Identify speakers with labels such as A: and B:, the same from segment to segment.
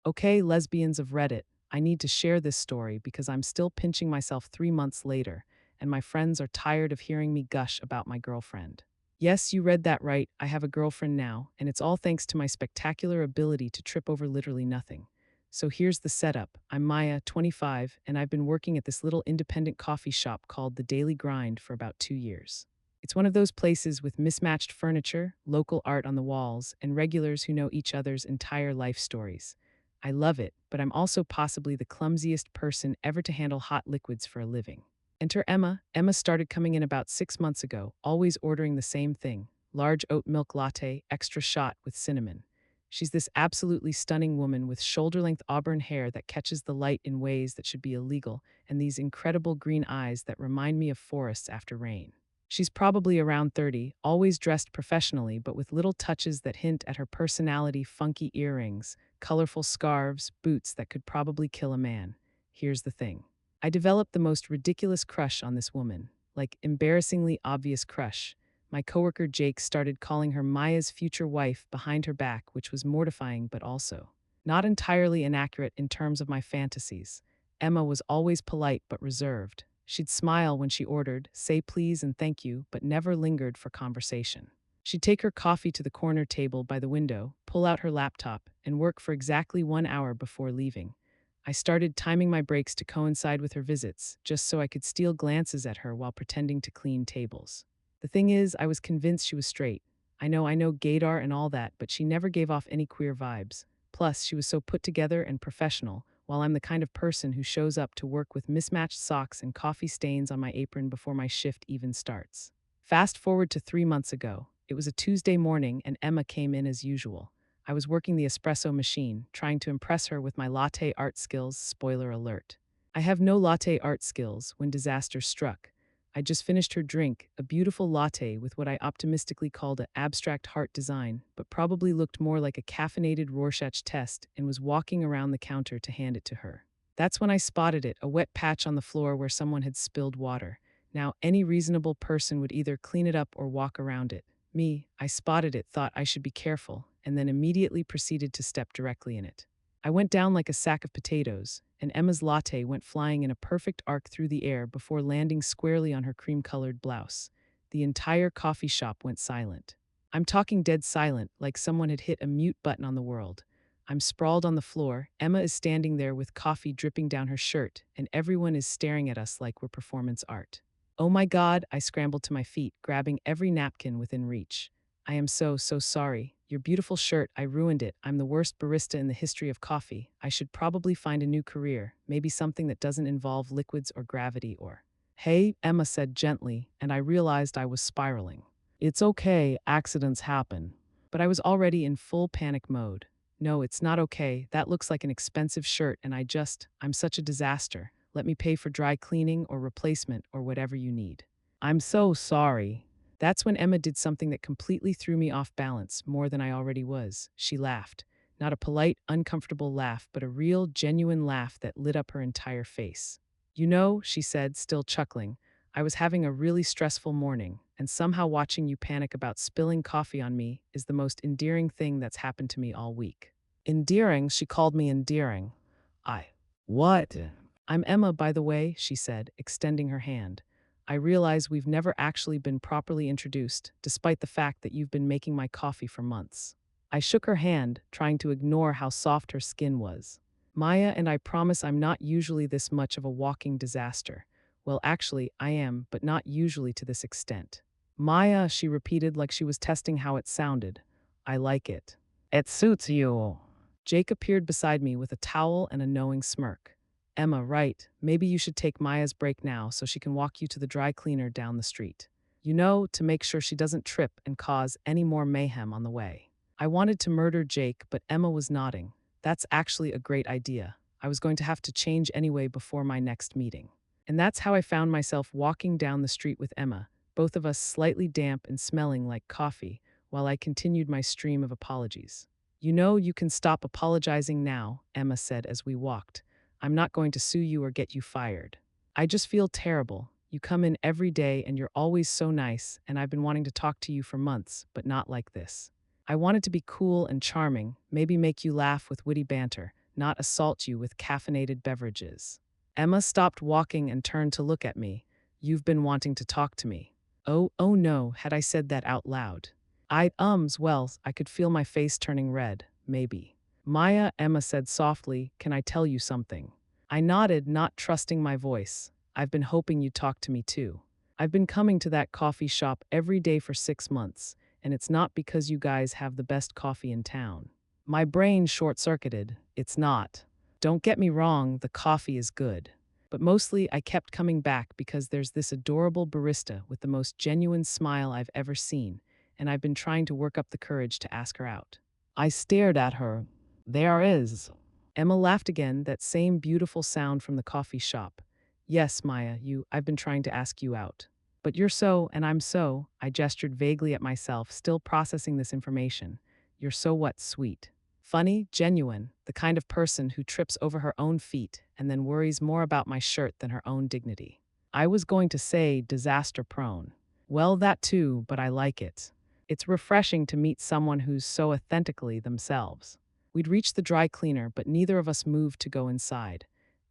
A: Okay, lesbians of Reddit, I need to share this story because I'm still pinching myself 3 months later, and my friends are tired of hearing me gush about my girlfriend. Yes, you read that right. I have a girlfriend now, and it's all thanks to my spectacular ability to trip over literally nothing. So here's the setup. I'm Maya, 25, and I've been working at this little independent coffee shop called The Daily Grind for about 2 years. It's one of those places with mismatched furniture, local art on the walls, and regulars who know each other's entire life stories. I love it, but I'm also possibly the clumsiest person ever to handle hot liquids for a living. Enter Emma. Emma started coming in about 6 months ago, always ordering the same thing: large oat milk latte, extra shot with cinnamon. She's this absolutely stunning woman with shoulder length auburn hair that catches the light in ways that should be illegal, and these incredible green eyes that remind me of forests after rain. She's probably around 30, always dressed professionally, but with little touches that hint at her personality: funky earrings, colorful scarves, boots that could probably kill a man. Here's the thing: I developed the most ridiculous crush on this woman, like embarrassingly obvious crush. My coworker Jake started calling her Maya's future wife behind her back, which was mortifying but also not entirely inaccurate in terms of my fantasies. Emma was always polite but reserved. She'd smile when she ordered, say please and thank you, but never lingered for conversation. She'd take her coffee to the corner table by the window, pull out her laptop, and work for exactly 1 hour before leaving. I started timing my breaks to coincide with her visits, just so I could steal glances at her while pretending to clean tables. The thing is, I was convinced she was straight. I know gaydar and all that, but she never gave off any queer vibes. Plus, she was so put together and professional, while I'm the kind of person who shows up to work with mismatched socks and coffee stains on my apron before my shift even starts. Fast forward to 3 months ago. It was a Tuesday morning, and Emma came in as usual. I was working the espresso machine, trying to impress her with my latte art skills. Spoiler alert: I have no latte art skills when disaster struck. I just finished her drink, a beautiful latte with what I optimistically called an abstract heart design, but probably looked more like a caffeinated Rorschach test, and was walking around the counter to hand it to her. That's when I spotted it: a wet patch on the floor where someone had spilled water. Now, any reasonable person would either clean it up or walk around it. Me, I spotted it, thought I should be careful, and then immediately proceeded to step directly in it. I went down like a sack of potatoes, and Emma's latte went flying in a perfect arc through the air before landing squarely on her cream-colored blouse. The entire coffee shop went silent. I'm talking dead silent, like someone had hit a mute button on the world. I'm sprawled on the floor, Emma is standing there with coffee dripping down her shirt, and everyone is staring at us like we're performance art. Oh my God, I scrambled to my feet, grabbing every napkin within reach. I am so sorry. Your beautiful shirt, I ruined it. I'm the worst barista in the history of coffee. I should probably find a new career, maybe something that doesn't involve liquids or gravity or... Hey, Emma said gently, and I realized I was spiraling. It's okay, accidents happen. But I was already in full panic mode. No, it's not okay. That looks like an expensive shirt, and I'm such a disaster. Let me pay for dry cleaning or replacement or whatever you need. I'm so sorry. That's when Emma did something that completely threw me off balance, more than I already was. She laughed. Not a polite, uncomfortable laugh, but a real, genuine laugh that lit up her entire face. You know, she said, still chuckling, I was having a really stressful morning, and somehow watching you panic about spilling coffee on me is the most endearing thing that's happened to me all week. Endearing? She called me endearing. What? I'm Emma, by the way, she said, extending her hand. I realize we've never actually been properly introduced, despite the fact that you've been making my coffee for months. I shook her hand, trying to ignore how soft her skin was. Maya, and I promise I'm not usually this much of a walking disaster. Well, actually, I am, but not usually to this extent. Maya, she repeated like she was testing how it sounded. I like it. It suits you. Jake appeared beside me with a towel and a knowing smirk. Emma, right, maybe you should take Maya's break now so she can walk you to the dry cleaner down the street. You know, to make sure she doesn't trip and cause any more mayhem on the way. I wanted to murder Jake, but Emma was nodding. That's actually a great idea. I was going to have to change anyway before my next meeting. And that's how I found myself walking down the street with Emma, both of us slightly damp and smelling like coffee, while I continued my stream of apologies. You know, you can stop apologizing now, Emma said as we walked. I'm not going to sue you or get you fired. I just feel terrible. You come in every day and you're always so nice, and I've been wanting to talk to you for months, but not like this. I wanted to be cool and charming, maybe make you laugh with witty banter, not assault you with caffeinated beverages. Emma stopped walking and turned to look at me. You've been wanting to talk to me. Oh no, had I said that out loud? Well, I could feel my face turning red, maybe. Maya, Emma said softly, can I tell you something? I nodded, not trusting my voice. I've been hoping you'd talk to me too. I've been coming to that coffee shop every day for 6 months, and it's not because you guys have the best coffee in town. My brain short-circuited. It's not. Don't get me wrong, the coffee is good. But mostly I kept coming back because there's this adorable barista with the most genuine smile I've ever seen, and I've been trying to work up the courage to ask her out. I stared at her. There is. Emma laughed again, that same beautiful sound from the coffee shop. Yes, Maya, I've been trying to ask you out. But you're so, and I'm so, I gestured vaguely at myself, still processing this information. You're so what, sweet. Funny, genuine, the kind of person who trips over her own feet and then worries more about my shirt than her own dignity. I was going to say disaster prone. Well, that too, but I like it. It's refreshing to meet someone who's so authentically themselves. We'd reached the dry cleaner, but neither of us moved to go inside.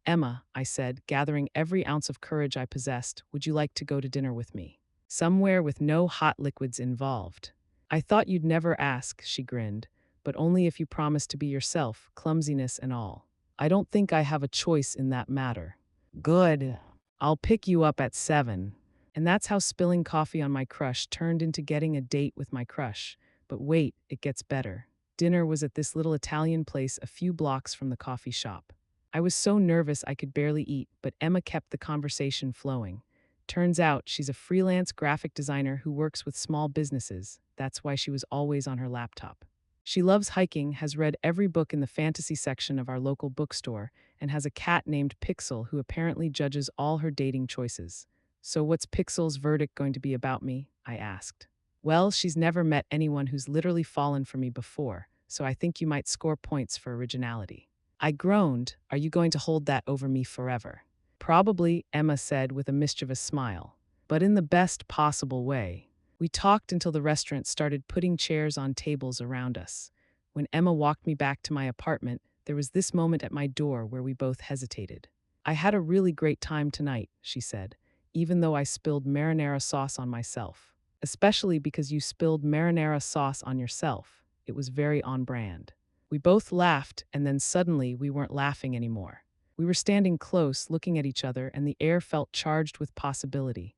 A: Emma, I said, gathering every ounce of courage I possessed, would you like to go to dinner with me? Somewhere with no hot liquids involved. I thought you'd never ask, she grinned, but only if you promise to be yourself, clumsiness and all. I don't think I have a choice in that matter. Good. I'll pick you up at 7. And that's how spilling coffee on my crush turned into getting a date with my crush. But wait, it gets better. Dinner was at this little Italian place a few blocks from the coffee shop. I was so nervous I could barely eat, but Emma kept the conversation flowing. Turns out she's a freelance graphic designer who works with small businesses. That's why she was always on her laptop. She loves hiking, has read every book in the fantasy section of our local bookstore, and has a cat named Pixel who apparently judges all her dating choices. So what's Pixel's verdict going to be about me? I asked. Well, she's never met anyone who's literally fallen for me before, so I think you might score points for originality. I groaned. Are you going to hold that over me forever? Probably, Emma said with a mischievous smile, but in the best possible way. We talked until the restaurant started putting chairs on tables around us. When Emma walked me back to my apartment, there was this moment at my door where we both hesitated. I had a really great time tonight, she said, even though I spilled marinara sauce on myself. Especially because you spilled marinara sauce on yourself. It was very on brand. We both laughed, and then suddenly we weren't laughing anymore. We were standing close, looking at each other, and the air felt charged with possibility.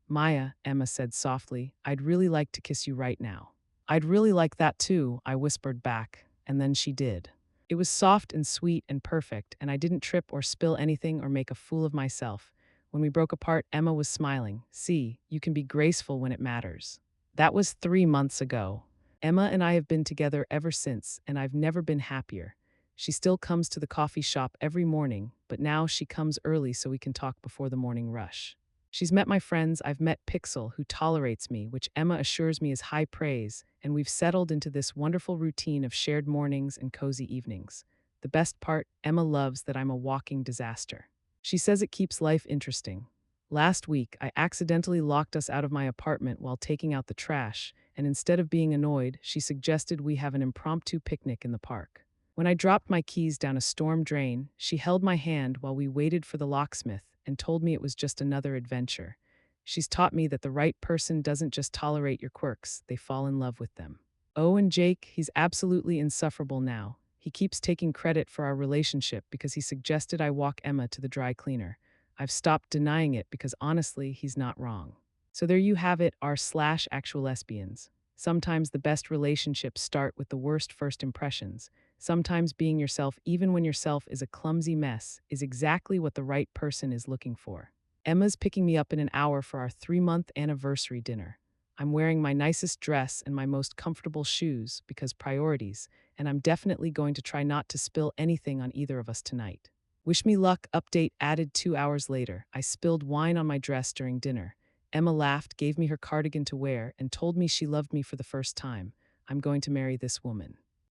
A: Maya, Emma said softly, I'd really like to kiss you right now. I'd really like that too, I whispered back, and then she did. It was soft and sweet and perfect, and I didn't trip or spill anything or make a fool of myself. When we broke apart, Emma was smiling. See, you can be graceful when it matters. That was 3 months ago. Emma and I have been together ever since, and I've never been happier. She still comes to the coffee shop every morning, but now she comes early so we can talk before the morning rush. She's met my friends, I've met Pixel, who tolerates me, which Emma assures me is high praise, and we've settled into this wonderful routine of shared mornings and cozy evenings. The best part, Emma loves that I'm a walking disaster. She says it keeps life interesting. Last week, I accidentally locked us out of my apartment while taking out the trash, and instead of being annoyed, she suggested we have an impromptu picnic in the park. When I dropped my keys down a storm drain, she held my hand while we waited for the locksmith and told me it was just another adventure. She's taught me that the right person doesn't just tolerate your quirks, they fall in love with them. Oh, and Jake, he's absolutely insufferable now. He keeps taking credit for our relationship because he suggested I walk Emma to the dry cleaner. I've stopped denying it because honestly, he's not wrong. So there you have it, r/actual lesbians. Sometimes the best relationships start with the worst first impressions. Sometimes being yourself, even when yourself is a clumsy mess, is exactly what the right person is looking for. Emma's picking me up in an hour for our 3-month anniversary dinner. I'm wearing my nicest dress and my most comfortable shoes because priorities, and I'm definitely going to try not to spill anything on either of us tonight. Wish me luck, update added 2 hours later. I spilled wine on my dress during dinner. Emma laughed, gave me her cardigan to wear, and told me she loved me for the first time. I'm going to marry this woman.